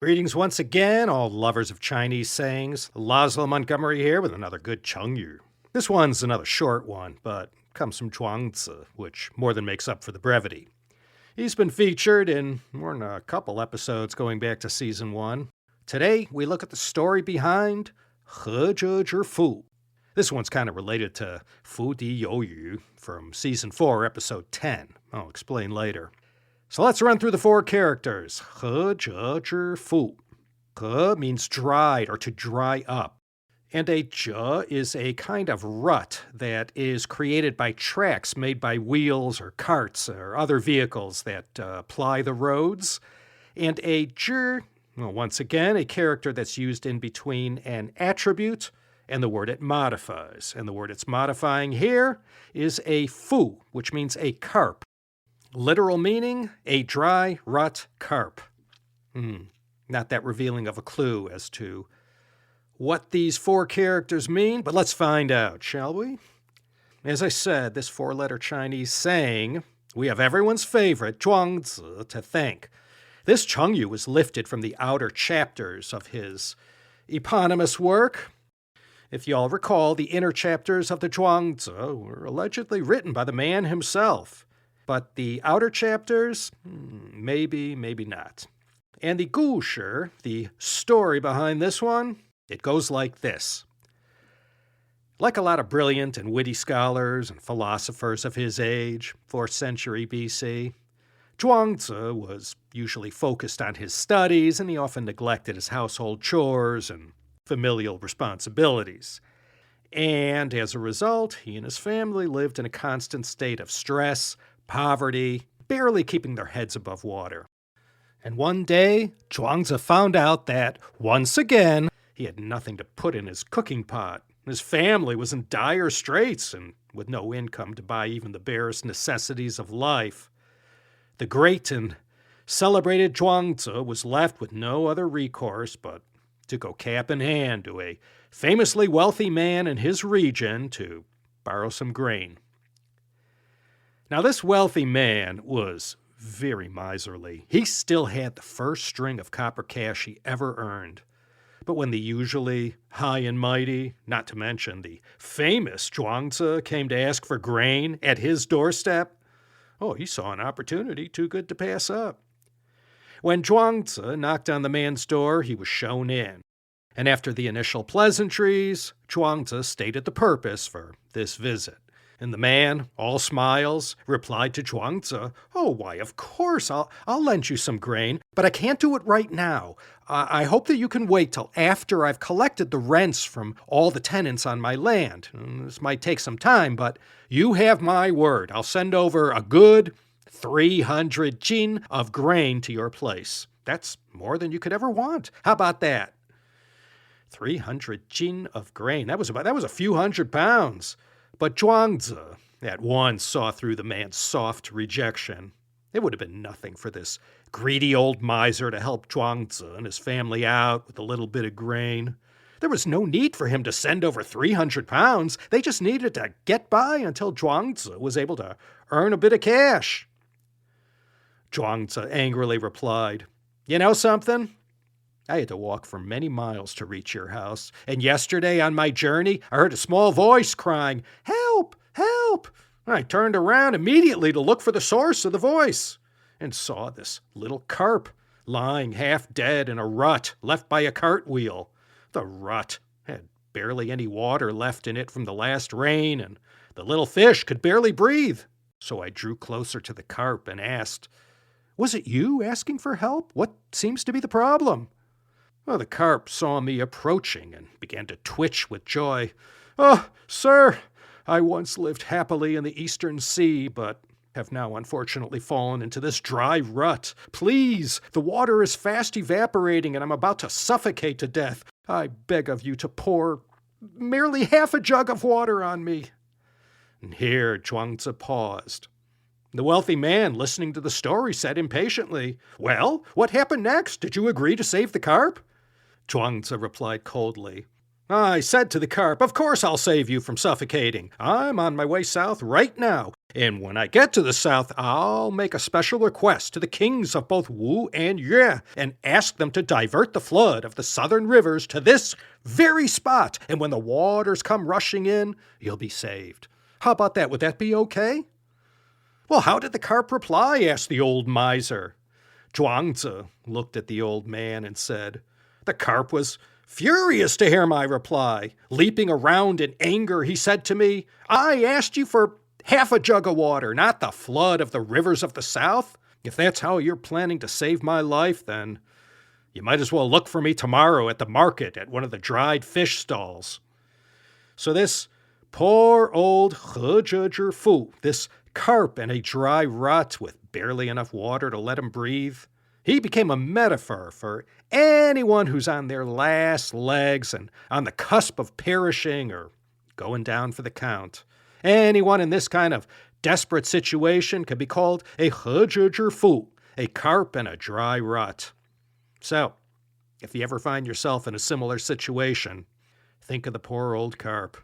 Greetings once again, all lovers of Chinese sayings. Laszlo Montgomery here with another good Chengyu. This one's another short one, but comes from Zhuangzi, which more than makes up for the brevity. He's been featured in more than a couple episodes going back to Season 1. Today, we look at the story behind 涸辙之鲋. This one's kind of related to Fu Di Youyu from Season 4, Episode 10. I'll explain later. So let's run through the four characters. 涸辙之鲋. 涸 means dried or to dry up. And a 辙 is a kind of rut that is created by tracks made by wheels or carts or other vehicles that ply the roads. And a 之, well, once again, a character that's used in between an attribute and the word it modifies. And the word it's modifying here is a 鲋, which means a carp. Literal meaning, a dry rut carp. Not that revealing of a clue as to what these four characters mean, but let's find out, shall we? As I said, this four-letter Chinese saying, we have everyone's favorite, Zhuangzi, to thank. This Chengyu was lifted from the outer chapters of his eponymous work. If you all recall, the inner chapters of the Zhuangzi were allegedly written by the man himself. But the outer chapters, maybe, maybe not. And the 故事, the story behind this one, it goes like this. Like a lot of brilliant and witty scholars and philosophers of his age, 4th century BC, Zhuangzi was usually focused on his studies, and he often neglected his household chores and familial responsibilities. And as a result, he and his family lived in a constant state of stress, poverty, barely keeping their heads above water. And one day, Zhuangzi found out that, once again, he had nothing to put in his cooking pot. His family was in dire straits and with no income to buy even the barest necessities of life. The great and celebrated Zhuangzi was left with no other recourse but to go cap in hand to a famously wealthy man in his region to borrow some grain. Now, this wealthy man was very miserly. He still had the first string of copper cash he ever earned. But when the usually high and mighty, not to mention the famous Zhuangzi, came to ask for grain at his doorstep, he saw an opportunity too good to pass up. When Zhuangzi knocked on the man's door, he was shown in. And after the initial pleasantries, Zhuangzi stated the purpose for this visit. And the man, all smiles, replied to Zhuangzi, why, of course, I'll lend you some grain, but I can't do it right now. I hope that you can wait till after I've collected the rents from all the tenants on my land. This might take some time, but you have my word. I'll send over a good 300 jin of grain to your place. That's more than you could ever want. How about that? 300 jin of grain. That was a few hundred pounds. But Zhuangzi at once saw through the man's soft rejection. It would have been nothing for this greedy old miser to help Zhuangzi and his family out with a little bit of grain. There was no need for him to send over 300 pounds. They just needed to get by until Zhuangzi was able to earn a bit of cash. Zhuangzi angrily replied, "You know something? I had to walk for many miles to reach your house, and yesterday on my journey, I heard a small voice crying, 'Help! Help!' I turned around immediately to look for the source of the voice, and saw this little carp lying half dead in a rut left by a cartwheel. The rut had barely any water left in it from the last rain, and the little fish could barely breathe. So I drew closer to the carp and asked, 'Was it you asking for help? What seems to be the problem?' The carp saw me approaching and began to twitch with joy. 'Oh, sir, I once lived happily in the Eastern Sea, but have now unfortunately fallen into this dry rut. Please, the water is fast evaporating and I'm about to suffocate to death. I beg of you to pour merely half a jug of water on me.' And here Zhuangzi paused. The wealthy man, listening to the story, said impatiently, 'Well, what happened next? Did you agree to save the carp?' Zhuangzi replied coldly, I said to the carp, "Of course I'll save you from suffocating. I'm on my way south right now, and when I get to the south, I'll make a special request to the kings of both Wu and Yue and ask them to divert the flood of the southern rivers to this very spot, and when the waters come rushing in, you'll be saved. How about that? Would that be okay?" "Well, how did the carp reply?" asked the old miser. Zhuangzi looked at the old man and said, "The carp was furious to hear my reply. Leaping around in anger, he said to me, 'I asked you for half a jug of water, not the flood of the rivers of the south. If that's how you're planning to save my life, then you might as well look for me tomorrow at the market at one of the dried fish stalls.'" So this poor old Héré Zhì Fù, this carp in a dry rut with barely enough water to let him breathe, he became a metaphor for anyone who's on their last legs and on the cusp of perishing or going down for the count. Anyone in this kind of desperate situation could be called a Héré Zhì Fù, a carp in a dry rut. So, if you ever find yourself in a similar situation, think of the poor old carp.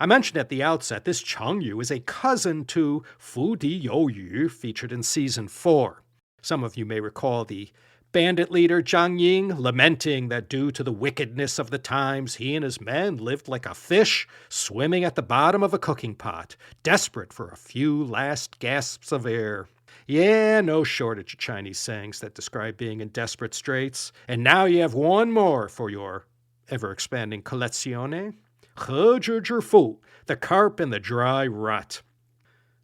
I mentioned at the outset, this Chengyu is a cousin to Fu Di You Yu, featured in Season 4. Some of you may recall the bandit leader Zhang Ying lamenting that due to the wickedness of the times, he and his men lived like a fish swimming at the bottom of a cooking pot, desperate for a few last gasps of air. Yeah, no shortage of Chinese sayings that describe being in desperate straits. And now you have one more for your ever-expanding collezione. Héré Zhì Fù, the carp in the dry rut.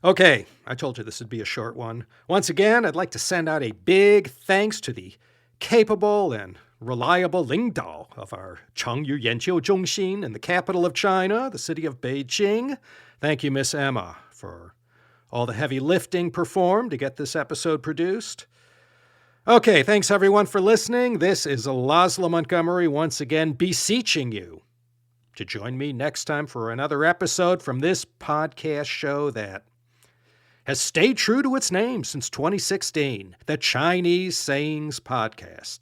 Okay, I told you this would be a short one. Once again, I'd like to send out a big thanks to the capable and reliable Lingdao of our Chengyu Yanjiu Zhongxin in the capital of China, the city of Beijing. Thank you, Miss Emma, for all the heavy lifting performed to get this episode produced. Okay, thanks everyone for listening. This is Laszlo Montgomery once again beseeching you to join me next time for another episode from this podcast show that has stayed true to its name since 2016, the Chinese Sayings Podcast.